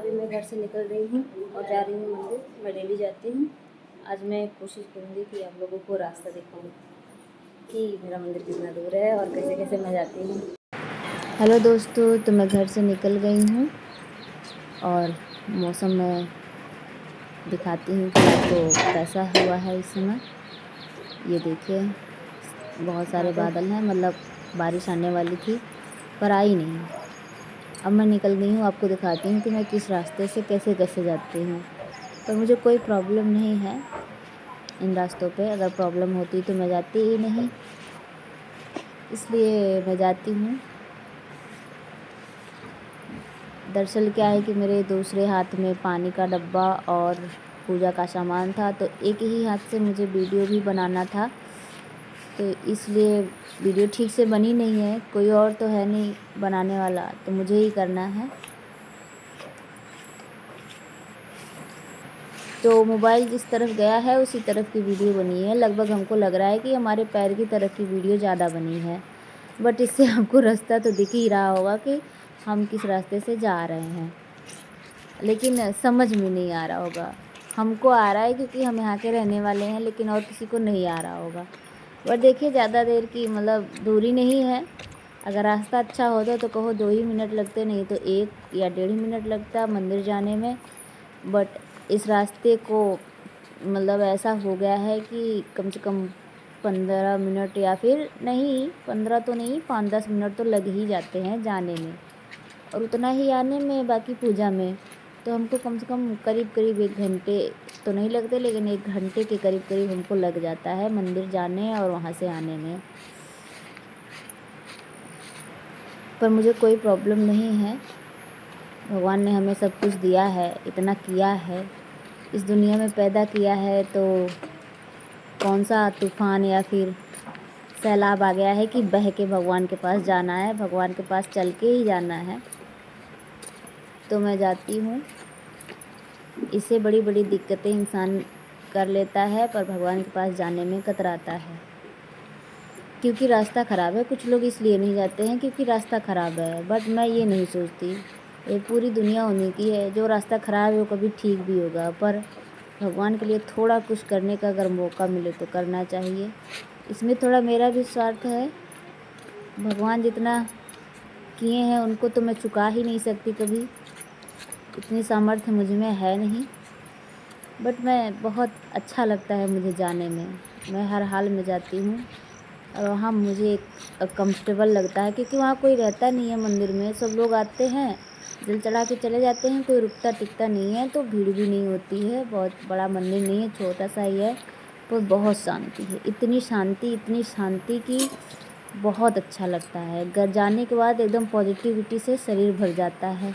अभी मैं घर से निकल रही हूँ और जा रही हूँ मंदिर। मैं डेली जाती हूँ। आज मैं कोशिश करूँगी कि आप लोगों को रास्ता दिखाऊँ कि मेरा मंदिर कितना दूर है और कैसे कैसे मैं जाती हूँ। हेलो दोस्तों, तो मैं घर से निकल गई हूँ और मौसम में दिखाती हूँ कि आपको कैसा हुआ है इस समय। ये देखिए, बहुत सारे बादल हैं, मतलब बारिश आने वाली थी पर आई नहीं। अब मैं निकल गई हूँ, आपको दिखाती हूँ कि मैं किस रास्ते से कैसे कैसे जाती हूँ। पर मुझे कोई प्रॉब्लम नहीं है इन रास्तों पे। अगर प्रॉब्लम होती तो मैं जाती ही नहीं, इसलिए मैं जाती हूँ। दरअसल क्या है कि मेरे दूसरे हाथ में पानी का डब्बा और पूजा का सामान था, तो एक ही हाथ से मुझे वीडियो भी बनाना था, तो इसलिए वीडियो ठीक से बनी नहीं है। कोई और तो है नहीं बनाने वाला, तो मुझे ही करना है। तो मोबाइल जिस तरफ गया है उसी तरफ की वीडियो बनी है। लगभग हमको लग रहा है कि हमारे पैर की तरफ की वीडियो ज़्यादा बनी है, बट इससे आपको रास्ता तो दिख ही रहा होगा कि हम किस रास्ते से जा रहे हैं, लेकिन समझ में नहीं आ रहा होगा। हमको आ रहा है क्योंकि हम यहाँ के रहने वाले हैं, लेकिन और किसी को नहीं आ रहा होगा। बट देखिए, ज़्यादा देर की मतलब दूरी नहीं है। अगर रास्ता अच्छा होता तो कहो 2 ही मिनट लगते, नहीं तो 1 या 1.5 मिनट लगता मंदिर जाने में। बट इस रास्ते को मतलब ऐसा हो गया है कि कम से कम 15 मिनट, या फिर नहीं 15 तो नहीं, 5-10 मिनट तो लग ही जाते हैं जाने में, और उतना ही आने में, बाकी पूजा में। तो हमको कम से कम करीब 1 घंटे तो नहीं लगते, लेकिन 1 घंटे के करीब हमको लग जाता है मंदिर जाने और वहाँ से आने में। पर मुझे कोई प्रॉब्लम नहीं है। भगवान ने हमें सब कुछ दिया है, इतना किया है, इस दुनिया में पैदा किया है, तो कौन सा तूफ़ान या फिर सैलाब आ गया है कि बह के भगवान के पास जाना है। भगवान के पास चल के ही जाना है। तो मैं जाती हूँ। इससे बड़ी बड़ी दिक्कतें इंसान कर लेता है, पर भगवान के पास जाने में कतराता है क्योंकि रास्ता ख़राब है। कुछ लोग इसलिए नहीं जाते हैं क्योंकि रास्ता ख़राब है, बट मैं ये नहीं सोचती। ये पूरी दुनिया उन्हीं की है। जो रास्ता ख़राब है वो कभी ठीक भी होगा, पर भगवान के लिए थोड़ा कुछ करने का अगर मौका मिले तो करना चाहिए। इसमें थोड़ा मेरा भी स्वार्थ है। भगवान जितना किए हैं उनको तो मैं चुका ही नहीं सकती कभी, इतनी सामर्थ्य मुझ में है नहीं। बट मैं बहुत अच्छा लगता है मुझे जाने में। मैं हर हाल में जाती हूँ और वहाँ मुझे एक कंफर्टेबल लगता है क्योंकि वहाँ कोई रहता नहीं है। मंदिर में सब लोग आते हैं, जल चढ़ा के चले जाते हैं, कोई रुकता टिकता नहीं है, तो भीड़ भी नहीं होती है। बहुत बड़ा मंदिर नहीं है, छोटा सा ही है, पर बहुत शांति है। इतनी शांति कि बहुत अच्छा लगता है। घर जाने के बाद एकदम पॉजिटिविटी से शरीर भर जाता है।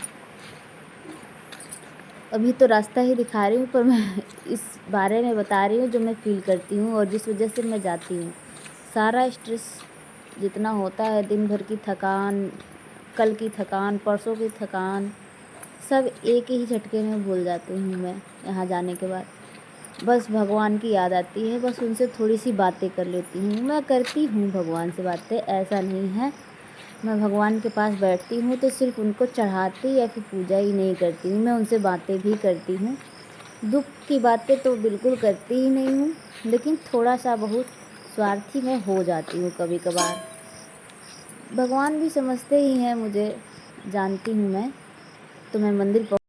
अभी तो रास्ता ही दिखा रही हूँ, पर मैं इस बारे में बता रही हूँ जो मैं फ़ील करती हूँ और जिस वजह से मैं जाती हूँ। सारा स्ट्रेस जितना होता है, दिन भर की थकान, कल की थकान, परसों की थकान, सब एक ही झटके में भूल जाती हूँ मैं यहाँ जाने के बाद। बस भगवान की याद आती है, बस उनसे थोड़ी सी बातें कर लेती हूँ। मैं करती हूँ भगवान से बातें, ऐसा नहीं है। मैं भगवान के पास बैठती हूँ तो सिर्फ उनको चढ़ाती या फिर पूजा ही नहीं करती हूँ, मैं उनसे बातें भी करती हूँ। दुख की बातें तो बिल्कुल करती ही नहीं हूँ, लेकिन थोड़ा सा बहुत स्वार्थी मैं हो जाती हूँ कभी कभार। भगवान भी समझते ही हैं मुझे, जानती हूँ मैं। तो मैं मंदिर